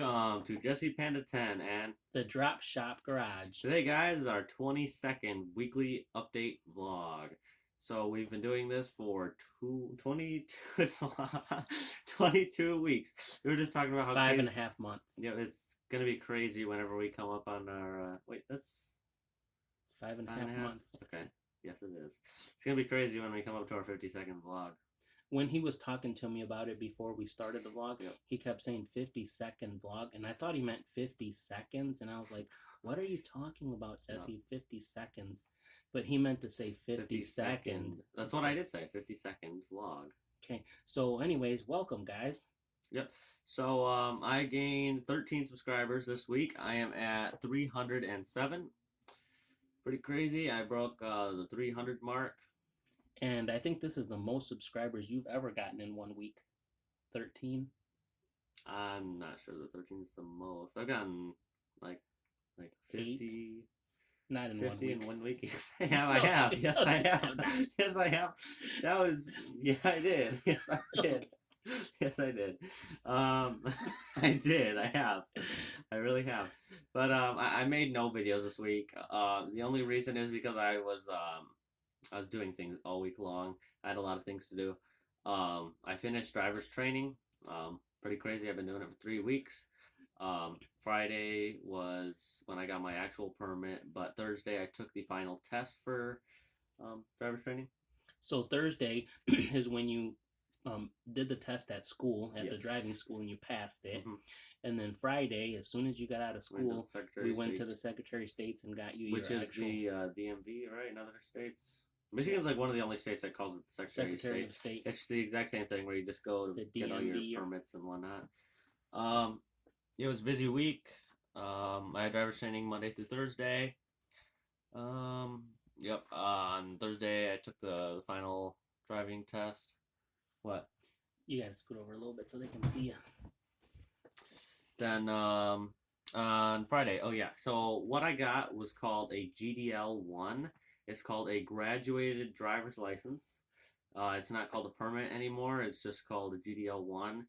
Welcome to Jesse Panda 10 and The Drop Shop Garage. today guys is our 22nd weekly update vlog. So we've been doing this for 22 weeks. We were just talking about how Five crazy, and a half months. it's gonna be crazy whenever we come up on our wait, that's 5.5 months. Okay, yes it is. It's gonna be crazy when we come up to our 52nd vlog. When he was talking to me about it before we started the vlog, Yep. he kept saying 50-second vlog, and I thought he meant 50 seconds, and I was like, what are you talking about, Jesse? 50 seconds. But he meant to say 50 second. That's what I did say, 50-second vlog. Okay, so anyways, welcome, guys. Yep. So I gained 13 subscribers this week. I am at 307. Pretty crazy. I broke the 300 mark. And I think this is the most subscribers you've ever gotten in 1 week. 13. I'm not sure that 13 is the most. I've gotten like 50. Not in 50 1 in week. 1 week. Yes, I have. I have. Yes, I have. Yes, I have. That was, yeah, I did. Yes, I did. Yes, I did. I did. I have. I really have. But I made no videos this week. The only reason is because I was doing things all week long. I had a lot of things to do. I finished driver's training. Pretty crazy. I've been doing it for 3 weeks. Friday was when I got my actual permit, but Thursday I took the final test for driver's training. So Thursday is when you did the test at school, at the Yes. driving school, and you passed it. Mhm. And then Friday, as soon as you got out of school, we went to the Secretary of State's and got you which your is actual the DMV, right? In other states. Michigan's like one of the only states that calls it the Secretary of State. It's the exact same thing where you just go to get all your permits and whatnot. It was a busy week. I had driver's training Monday through Thursday. Yep. On Thursday, I took the final driving test. What? You gotta scoot over a little bit so they can see you. Then on Friday, oh yeah. So what I got was called a GDL1. It's called a graduated driver's license. It's not called a permit anymore. It's just called a GDL1.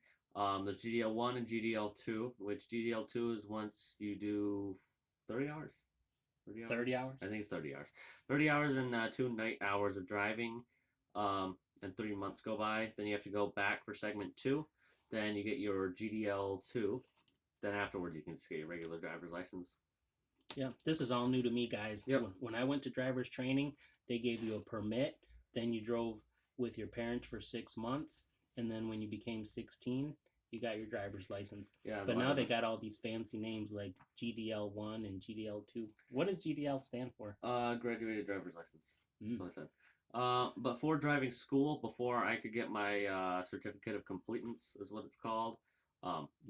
There's GDL1 and GDL2, which GDL2 is once you do 30 hours. 30 hours? I think it's 30 hours. 30 hours and 2 night hours of driving. And 3 months go by. Then you have to go back for segment 2. Then you get your GDL2. Then afterwards you can just get your regular driver's license. Yeah, this is all new to me, guys. Yep. When I went to driver's training, they gave you a permit. Then you drove with your parents for 6 months. And then when you became 16, you got your driver's license. Yeah. But now they got all these fancy names like GDL1 and GDL2. What does GDL stand for? Graduated driver's license. That's what I said. But for driving school, before I could get my certificate of completeness, is what it's called.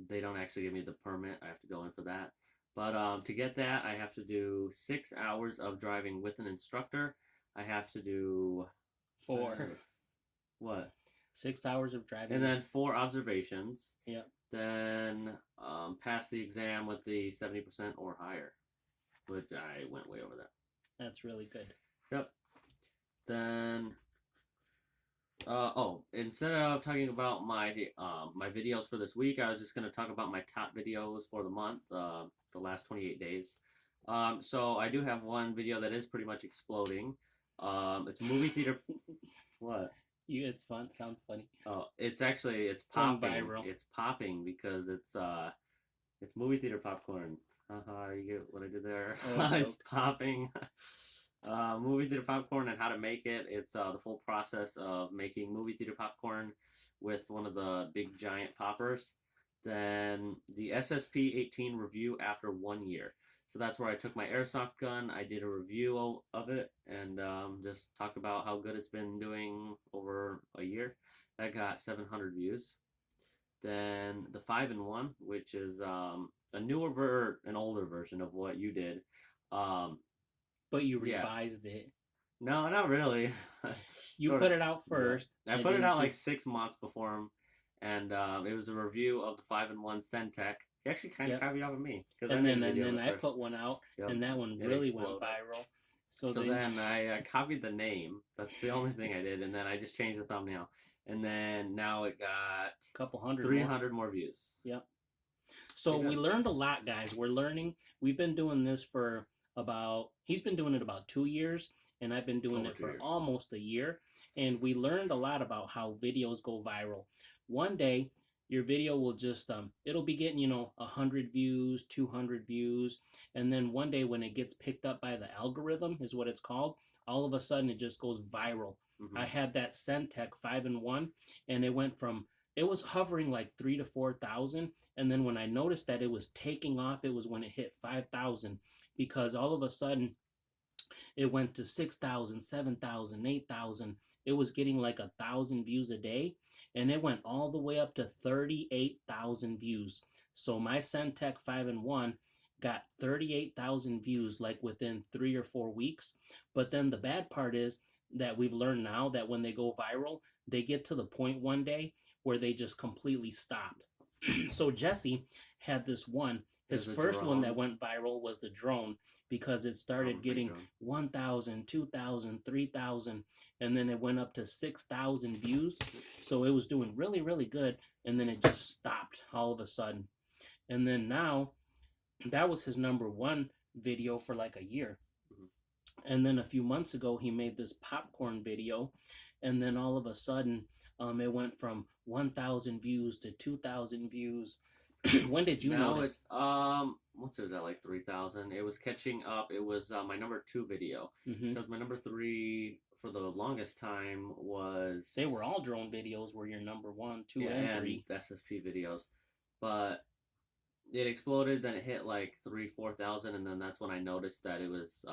They don't actually give me the permit. I have to go in for that. But to get that, I have to do 6 hours of driving with an instructor. I have to do 4. What? 6 hours of driving. And then 4 observations. Yep. Then pass the exam with the 70% or higher, which I went way over that. That's really good. Yep. Then, instead of talking about my my videos for this week, I was just going to talk about my top videos for the month, the last 28 days. So I do have one video that is pretty much exploding. It's movie theater. What? It's fun. Sounds funny. Oh, it's popping. Viral. It's popping because it's movie theater popcorn. Haha, you get what I did there. Oh, It's popping. Movie theater popcorn and how to make it. It's the full process of making movie theater popcorn with one of the big giant poppers. Then the SSP-18 review after 1 year. So that's where I took my airsoft gun. I did a review of it and just talk about how good it's been doing over a year. That got 700 views. Then the 5-in-1, which is an older version of what you did. But you revised it. No, not really. You put it out first. Yeah. I put it out like 6 months before him, and it was a review of the 5-in-1 Centec. He actually kind of copied off of me. And then I put one out, and that one really went viral. So then I copied the name. That's the only thing I did, and then I just changed the thumbnail. And then now it got a couple hundred, 300 more views. Yep. So Yeah. we learned a lot, guys. We're learning. We've been doing this for he's been doing it about 2 years, and I've been doing Over it 2 for years. almost a year. And we learned a lot about how videos go viral. One day, your video will just it'll be getting 100 views, 200 views, and then one day when it gets picked up by the algorithm, is what it's called, all of a sudden it just goes viral. I had that Centec 5-in-1, and it was hovering like 3 to 4 thousand, and then when I noticed that it was taking off, it was when it hit 5,000, because all of a sudden it went to 6,000, 7,000, 8,000. It was getting like 1,000 views a day, and it went all the way up to 38,000 views. So my Centec 5-in-1 got 38,000 views like within 3 or 4 weeks. But then the bad part is that we've learned now that when they go viral, they get to the point one day where they just completely stopped. So Jesse had this one. His first one that went viral was the drone, because it started getting 1,000, 2,000, 3,000, and then it went up to 6,000 views. So it was doing really, really good, and then it just stopped all of a sudden. And then now, that was his #1 video for like a year. And then a few months ago, he made this popcorn video, and then all of a sudden, it went from 1,000 views to 2,000 views. When did you now notice? It's what's it was at, like 3,000. It was catching up. It was my #2 video, because my #3 for the longest time was, They were all drone videos. Were your #1, 2, yeah, and 3. SSP videos, but it exploded. Then it hit like 3-4,000, and then that's when I noticed that it was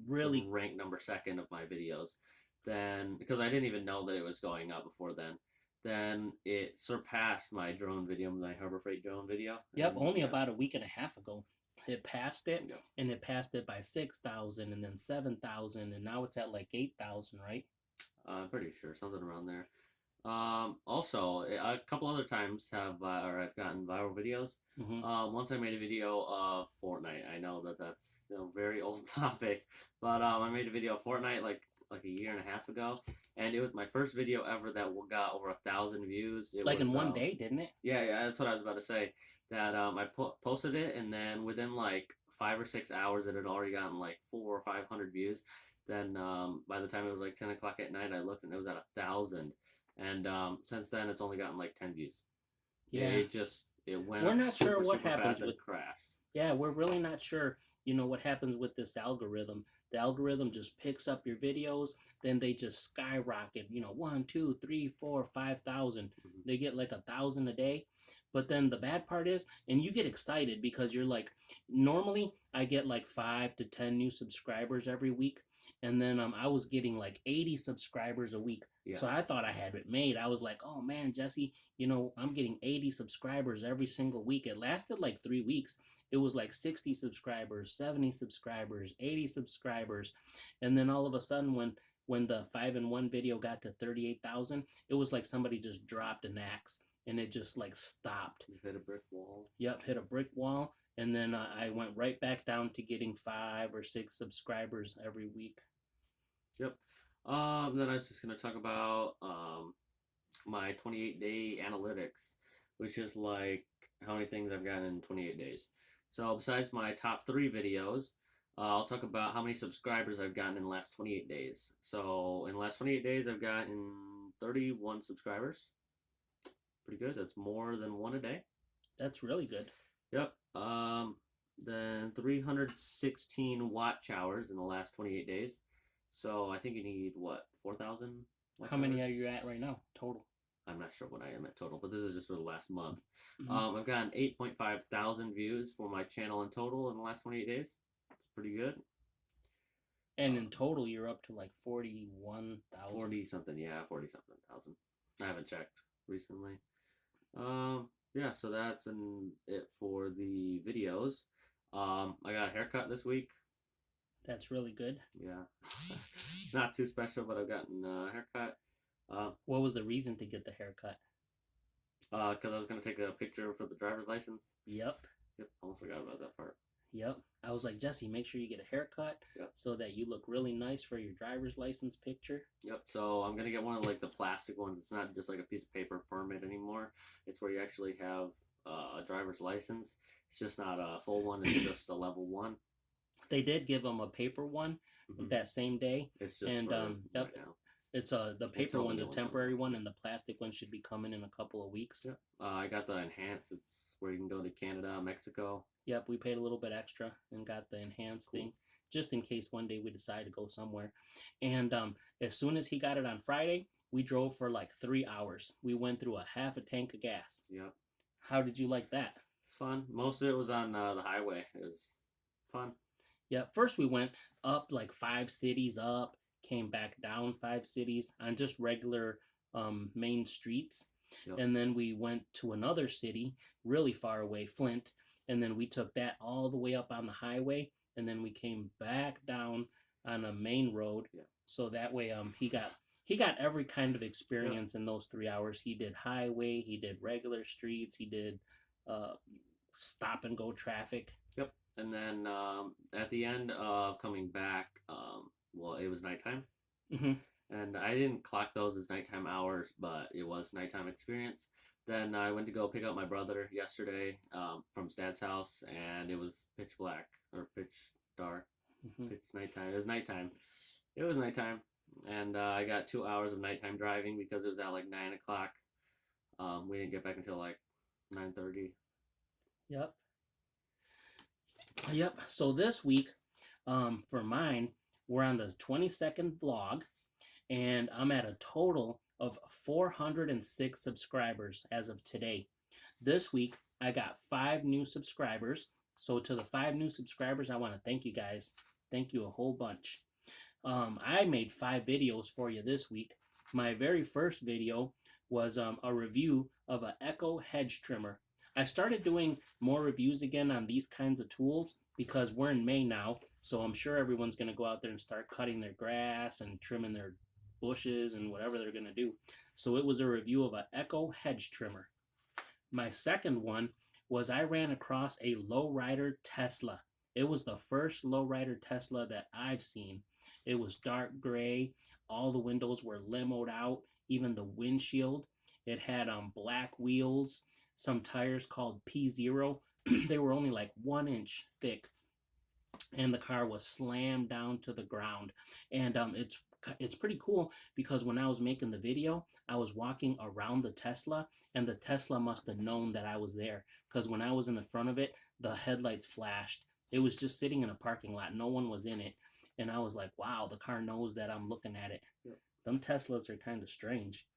Really ranked #2 of my videos. Then, because I didn't even know that it was going up before then it surpassed my drone video, my Harbor Freight drone video. Yep, And, only yeah. about a week and a half ago. It passed it, Yeah. and it passed it by 6,000, and then 7,000, and now it's at like 8,000, right? I'm pretty sure something around there. Also, a couple other times I've gotten viral videos. Once I made a video of Fortnite. I know that that's a very old topic, but I made a video of Fortnite like a year and a half ago, and it was my first video ever that got over 1,000 views. It Like was, in one day, didn't it? Yeah, that's what I was about to say. That I posted it, and then within like 5 or 6 hours, it had already gotten like 400 or 500 views. Then by the time it was like 10 o'clock at night, I looked and it was at 1,000. And since then, it's only gotten like 10 views. Yeah, it went. We're up not sure what super happens fast and with. crashed. Yeah, we're really not sure. What happens with this algorithm. The algorithm just picks up your videos, then they just skyrocket. 1, 2, 3, 4, 5,000. They get like 1,000 a day. But then the bad part is, and you get excited because you're like, normally I get like 5 to 10 new subscribers every week, and then I was getting like 80 subscribers a week. Yeah. So I thought I had it made. I was like, oh man, Jesse, I'm getting 80 subscribers every single week. It lasted like 3 weeks. It was like 60 subscribers, 70 subscribers, 80 subscribers. And then all of a sudden, when the 5-in-1 video got to 38,000, it was like somebody just dropped an axe, and it just like stopped. Just hit a brick wall. Yep, hit a brick wall. And then I went right back down to getting 5 or 6 subscribers every week. Yep. Then I was just gonna talk about my 28-day analytics, which is like how many things I've gotten in 28 days. So besides my top 3 videos, I'll talk about how many subscribers I've gotten in the last 28 days. So in the last 28 days, I've gotten 31 subscribers. Pretty good. That's more than one a day. That's really good. Yep. Then 316 watch hours in the last 28 days. So I think you need, what, 4,000 watch How many hours? are you at right now, total? I'm not sure what I am at total, but this is just for the last month. I've gotten 8.5 thousand views for my channel in total in the last 28 days. It's pretty good. And in total, you're up to like 41,000. 40-something, yeah, 40-something thousand. I haven't checked recently. Yeah, so that's it for the videos. I got a haircut this week. That's really good. Yeah. It's not too special, but I've gotten a haircut. What was the reason to get the haircut? Because I was going to take a picture for the driver's license. Yep. Yep, almost forgot about that part. Yep. I was like, Jesse, make sure you get a haircut so that you look really nice for your driver's license picture. Yep, so I'm going to get one of like the plastic ones. It's not just like a piece of paper permit anymore. It's where you actually have a driver's license. It's just not a full one. It's just a level 1. They did give him a paper one that same day. It's just and for yep, right now. it's the paper Until the one's new a one comes temporary out. one, and the plastic one should be coming in a couple of weeks. Yep. I got the enhanced. It's where you can go to Canada, Mexico. Yep, we paid a little bit extra and got the enhanced thing, just in case one day we decide to go somewhere. And as soon as he got it on Friday, we drove for like 3 hours. We went through a half a tank of gas. Yep. How did you like that? It's fun. Most of it was on the highway. It was fun. Yeah, first we went up like 5 cities up, came back down 5 cities on just regular main streets. Yep. And then we went to another city really far away, Flint, and then we took that all the way up on the highway, and then we came back down on a main road. Yep. So that way he got every kind of experience in those 3 hours. He did highway, he did regular streets, he did stop and go traffic. Yep. And then at the end of coming back, well, it was nighttime. And I didn't clock those as nighttime hours, but it was nighttime experience. Then I went to go pick up my brother yesterday from his dad's house, and it was pitch black or pitch dark. Pitch nighttime. It was nighttime. It was nighttime. And I got 2 hours of nighttime driving because it was at like 9 o'clock. We didn't get back until like 9:30. Yep. So this week, for mine, we're on the 22nd vlog, and I'm at a total of 406 subscribers as of today. This week, I got 5 new subscribers. So to the 5 new subscribers, I want to thank you guys. Thank you a whole bunch. I made 5 videos for you this week. My very first video was a review of an Echo hedge trimmer. I started doing more reviews again on these kinds of tools because we're in May now, so I'm sure everyone's going to go out there and start cutting their grass and trimming their bushes and whatever they're going to do. So it was a review of an Echo hedge trimmer. My second one was I ran across a lowrider Tesla. It was the first lowrider Tesla that I've seen. It was dark gray. All the windows were limoed out, even the windshield. It had black wheels, some tires called P0. They were only like 1 inch thick, and the car was slammed down to the ground. And it's pretty cool because when I was making the video, I was walking around the Tesla, and the Tesla must have known that I was there because when I was in the front of it, the headlights flashed. It was just sitting in a parking lot. No one was in it. And I was like, wow, the car knows that I'm looking at it. Yep. Them Teslas are kind of strange.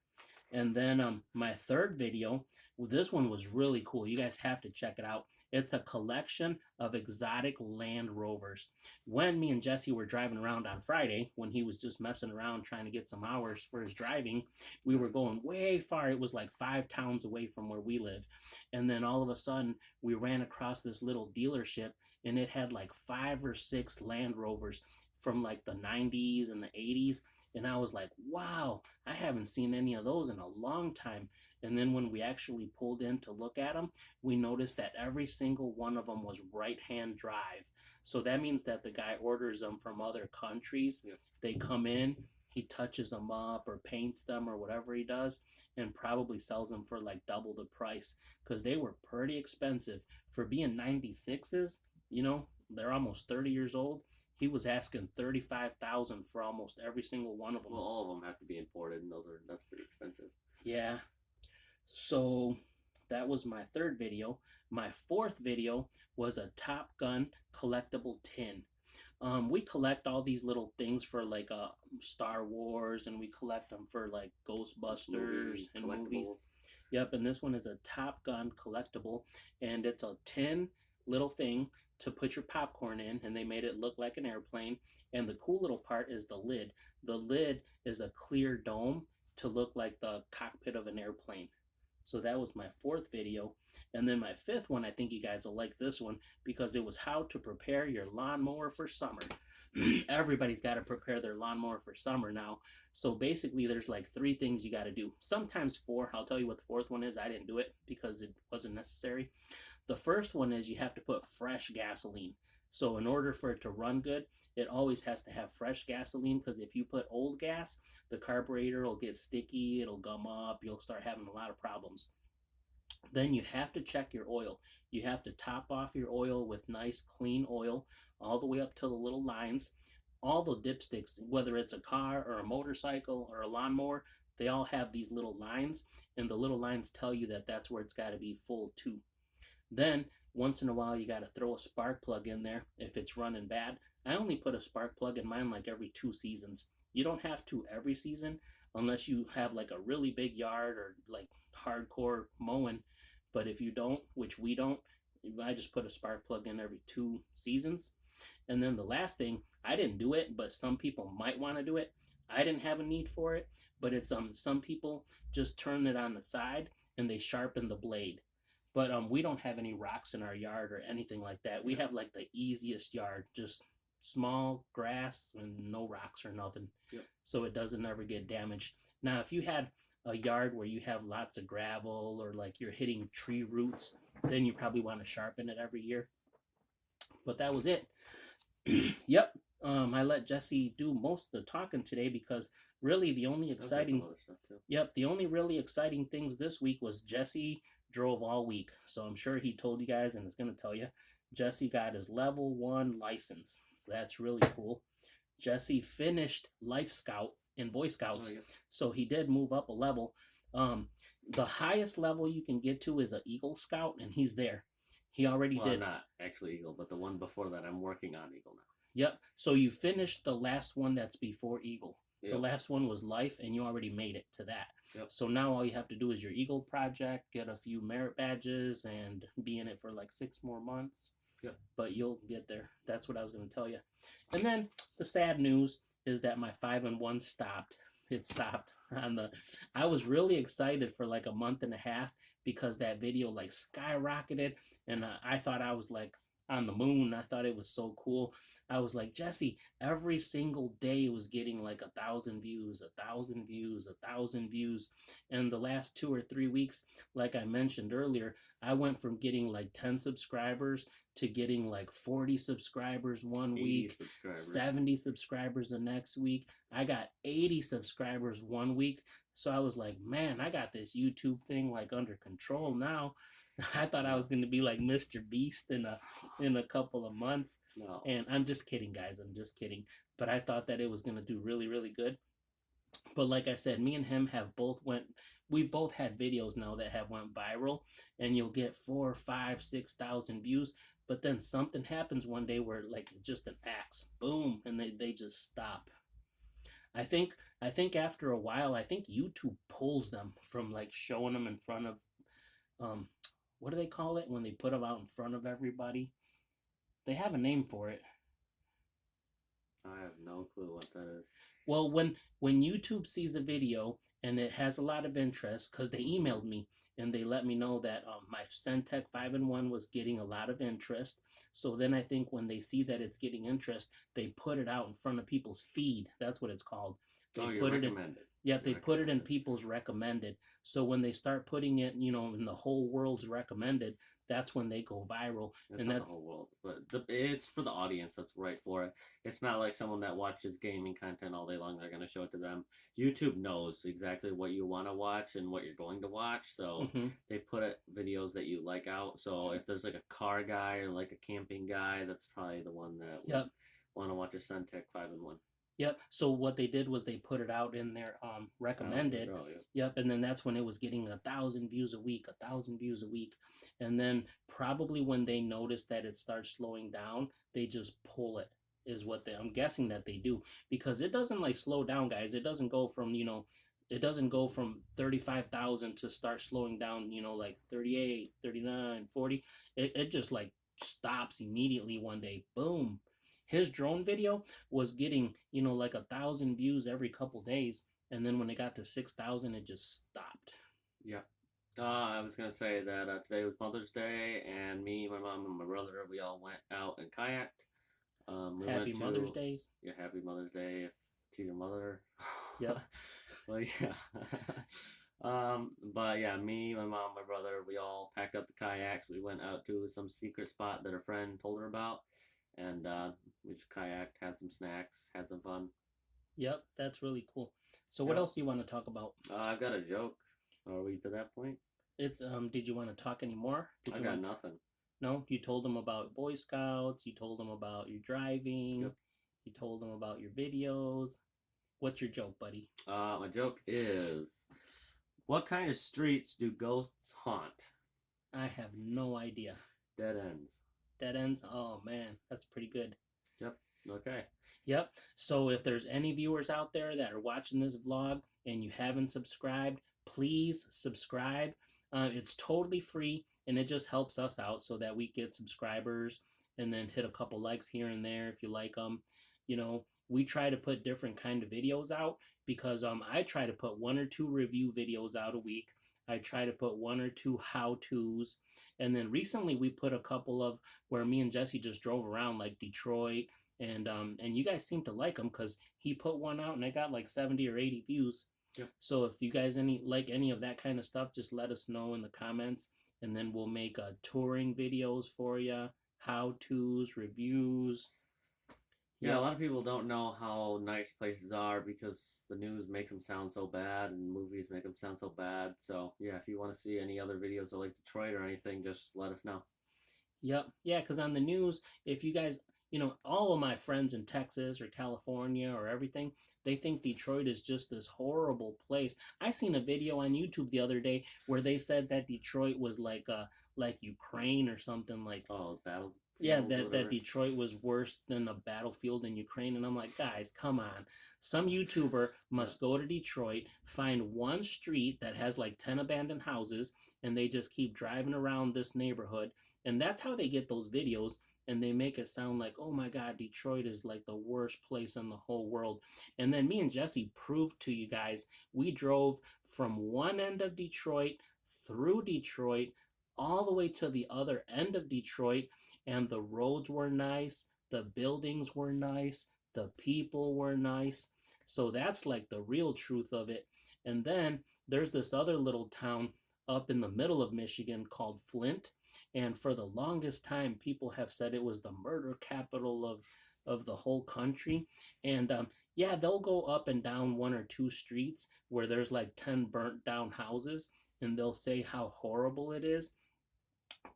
And then my third video, this one was really cool. You guys have to check it out. It's a collection of exotic Land Rovers. When me and Jesse were driving around on Friday, when he was just messing around trying to get some hours for his driving, we were going way far. It was like 5 towns away from where we live. And then all of a sudden, we ran across this little dealership, and it had like 5 or 6 Land Rovers from like the 90s and the 80s. And I was like, wow, I haven't seen any of those in a long time. And then when we actually pulled in to look at them, we noticed that every single one of them was right-hand drive. So that means that the guy orders them from other countries. Yeah. They come in, he touches them up or paints them or whatever he does, and probably sells them for like double the price because they were pretty expensive. For being 96s, you know, they're almost 30 years old. He was asking $35,000 for almost every single one of them. Well, all of them have to be imported, and that's pretty expensive. Yeah. So that was my third video. My fourth video was a Top Gun Collectible Tin. We collect all these little things for like Star Wars, and we collect them for like Ghostbusters and movies. Yep, and this one is a Top Gun collectible, and it's a tin little thing to put your popcorn in, and they made it look like an airplane. And the cool little part is the lid. The lid is a clear dome to look like the cockpit of an airplane. So that was my fourth video. And then my fifth one, I think you guys will like this one because it was how to prepare your lawnmower for summer. Everybody's got to prepare their lawnmower for summer now. So basically there's like 3 things you got to do. Sometimes 4. I'll tell you what the fourth one is. I didn't do it because it wasn't necessary. The first one is you have to put fresh gasoline. So in order for it to run good, it always has to have fresh gasoline because if you put old gas, the carburetor will get sticky, it'll gum up, you'll start having a lot of problems. Then you have to check your oil. You have to top off your oil with nice clean oil all the way up to the little lines. All the dipsticks, whether it's a car or a motorcycle or a lawnmower, they all have these little lines, and the little lines tell you that that's where it's got to be full too. Then once in a while you got to throw a spark plug in there if it's running bad. I only put a spark plug in mine like every 2 seasons. You don't have to every season unless you have like a really big yard or like hardcore mowing. But if you don't, which we don't, I just put a spark plug in every 2 seasons. And then the last thing, I didn't do it, but some people might want to do it. I didn't have a need for it, but it's some people just turn it on the side and they sharpen the blade. But we don't have any rocks in our yard or anything like that. We have like the easiest yard, just small grass and no rocks or nothing. Yep. So it doesn't ever get damaged. Now, if you had a yard where you have lots of gravel or like you're hitting tree roots, then you probably want to sharpen it every year. But that was it. Yep. I let Jesse do most of the talking today because really the only exciting Yep, the only really exciting things this week was Jesse drove all week. So I'm sure he told you guys and is going to tell you. Jesse got his level 1 license. So that's really cool. Jesse finished Life Scout in Boy Scouts. Oh, yeah. So he did move up a level. The highest level you can get to is an Eagle Scout, and he's there. He already did. Not actually Eagle, but the one before that. I'm working on Eagle now. Yep. So you finished the last one that's before Eagle. Yep. The last one was Life, and you already made it to that. Yep. So now all you have to do is your Eagle project, get a few merit badges, and be in it for like 6 more months. Yep. But you'll get there. That's what I was going to tell you. And then the sad news is that my 5-in-1 stopped. It stopped on the. I was really excited for like a month and a half because that video like skyrocketed, and I thought I was like on the moon. I thought it was so cool. I was like, Jesse, every single day it was getting like 1,000 views, 1,000 views, 1,000 views. And the last 2 or 3 weeks, like I mentioned earlier, I went from getting like 10 subscribers to getting like 40 subscribers one week, 70 subscribers the next week. I got 80 subscribers one week. So I was like, man, I got this YouTube thing like under control now. I thought I was going to be like Mr. Beast in a couple of months. No. And I'm just kidding, guys. I'm just kidding. But I thought that it was going to do really, really good. But like I said, me and him we've both had videos now that have went viral, and you'll get 4, 5, 6,000 views. But then something happens one day where like just an axe, boom, and they just stop. I think after a while, I think YouTube pulls them from like showing them in front of what do they call it when they put them out in front of everybody? They have a name for it. I have no clue what that is. Well, when YouTube sees a video and it has a lot of interest, because they emailed me and they let me know that my Centec 5-in-1 was getting a lot of interest. So then I think when they see that it's getting interest, they put it out in front of people's feed. That's what it's called. They put it in. Yeah, they put it in people's recommended. So when they start putting it, in the whole world's recommended, that's when they go viral. It's not the whole world, but it's for the audience that's right for it. It's not like someone that watches gaming content all day long. They're going to show it to them. YouTube knows exactly what you want to watch and what you're going to watch. So they put videos that you like out. So if there's like a car guy or like a camping guy, that's probably the one that would want to watch a Centec 5-in-1. Yep. So what they did was they put it out in their recommended. Yep. And then that's when it was getting 1,000 views a week, 1,000 views a week. And then probably when they notice that it starts slowing down, they just pull it. Is what I'm guessing that they do, because it doesn't like slow down, guys. It doesn't go from it doesn't go from 35,000 to start slowing down. Like 38, 39, 40. It just like stops immediately one day. Boom. His drone video was getting, like 1,000 views every couple days. And then when it got to 6,000, it just stopped. Yeah. I was going to say that today was Mother's Day, and me, my mom, and my brother, we all went out and kayaked. Happy Mother's Days. Yeah, happy Mother's Day to your mother. Yep. Well, yeah. But yeah, me, my mom, my brother, we all packed up the kayaks. We went out to some secret spot that a friend told her about. And we just kayaked, had some snacks, had some fun. Yep, that's really cool. So what else do you want to talk about? I've got a joke. Are we to that point? It's did you want to talk anymore? Did I you got want nothing. No, you told them about Boy Scouts, you told them about your driving, Yep. you told them about your videos. What's your joke, buddy? My joke is, what kind of streets do ghosts haunt? I have no idea. Dead ends. Dead ends? Oh man, that's pretty good. Yep. Okay. Yep. So if there's any viewers out there that are watching this vlog and you haven't subscribed, please subscribe. It's totally free and it just helps us out so that we get subscribers and then hit a couple likes here and there if you like them. You know, we try to put different kind of videos out because I try to put 1 or 2 review videos out a week. I try to put 1 or 2 how-tos. And then recently we put a couple of where me and Jesse just drove around like Detroit and you guys seem to like him because he put one out and it got like 70 or 80 views. Yeah. So if you guys like any of that kind of stuff, just let us know in the comments, and then we'll make touring videos for you, how tos, reviews. Yeah, a lot of people don't know how nice places are because the news makes them sound so bad and movies make them sound so bad. So, yeah, if you want to see any other videos of like Detroit or anything, just let us know. Yep. Yeah, because on the news, if you guys, all of my friends in Texas or California or everything, they think Detroit is just this horrible place. I seen a video on YouTube the other day where they said that Detroit was like Ukraine or something like. Oh, battle. Yeah, that Detroit was worse than a battlefield in Ukraine. And I'm like, guys, come on. Some YouTuber must go to Detroit, find one street that has like 10 abandoned houses, and they just keep driving around this neighborhood. And that's how they get those videos. And they make it sound like, oh my God, Detroit is like the worst place in the whole world. And then me and Jesse proved to you guys, we drove from one end of Detroit through Detroit all the way to the other end of Detroit, and the roads were nice, the buildings were nice, the people were nice. So that's like the real truth of it. And then there's this other little town up in the middle of Michigan called Flint. And for the longest time, people have said it was the murder capital of the whole country. And yeah, they'll go up and down 1 or 2 streets where there's like 10 burnt down houses, and they'll say how horrible it is.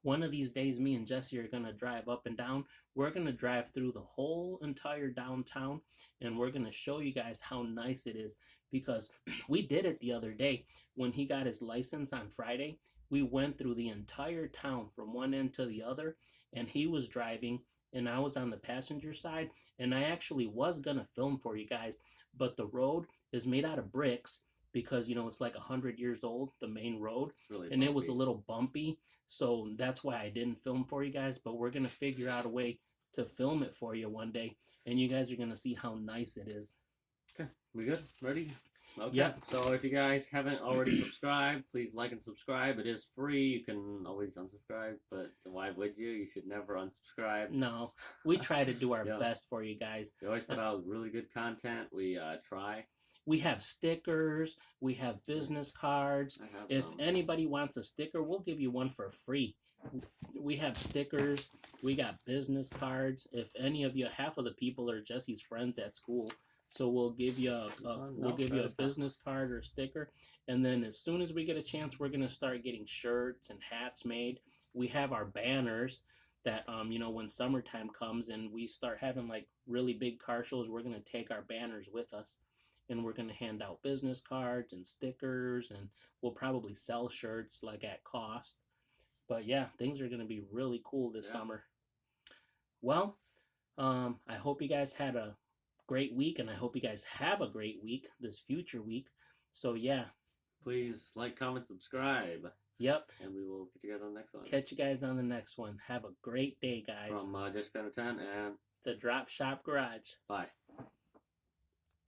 One of these days, me and Jesse are going to drive up and down. We're going to drive through the whole entire downtown, and we're going to show you guys how nice it is, because we did it the other day when he got his license on Friday. We went through the entire town from one end to the other, and he was driving and I was on the passenger side, and I actually was going to film for you guys, but the road is made out of bricks because it's like 100 years old, the main road. It's really and bumpy. It was a little bumpy, so that's why I didn't film for you guys, but we're going to figure out a way to film it for you one day, and you guys are going to see how nice it is. Okay, we good? Ready? Okay. Yep. So if you guys haven't already subscribed, please like and subscribe. It is free. You can always unsubscribe, but why would you? You should never unsubscribe. No, we try to do our Yeah. best for you guys. We always put out really good content. We try. We have stickers. We have business cards. I have If some. anybody wants a sticker, we'll give you one for free. We have stickers. We got business cards. If any of you, half of the people are Jesse's friends at school, so we'll give you a business card or a sticker. And then as soon as we get a chance, we're gonna start getting shirts and hats made. We have our banners that when summertime comes and we start having like really big car shows, we're gonna take our banners with us, and we're gonna hand out business cards and stickers, and we'll probably sell shirts like at cost. But yeah, things are gonna be really cool this summer. Well, I hope you guys had a great week, and I hope you guys have a great week this future week. So yeah, please like, comment, subscribe. Yep. And we will get you guys on the next one. Catch you guys on the next one. Have a great day, guys. From Just Spend a 10 and the Drop Shop Garage. Bye.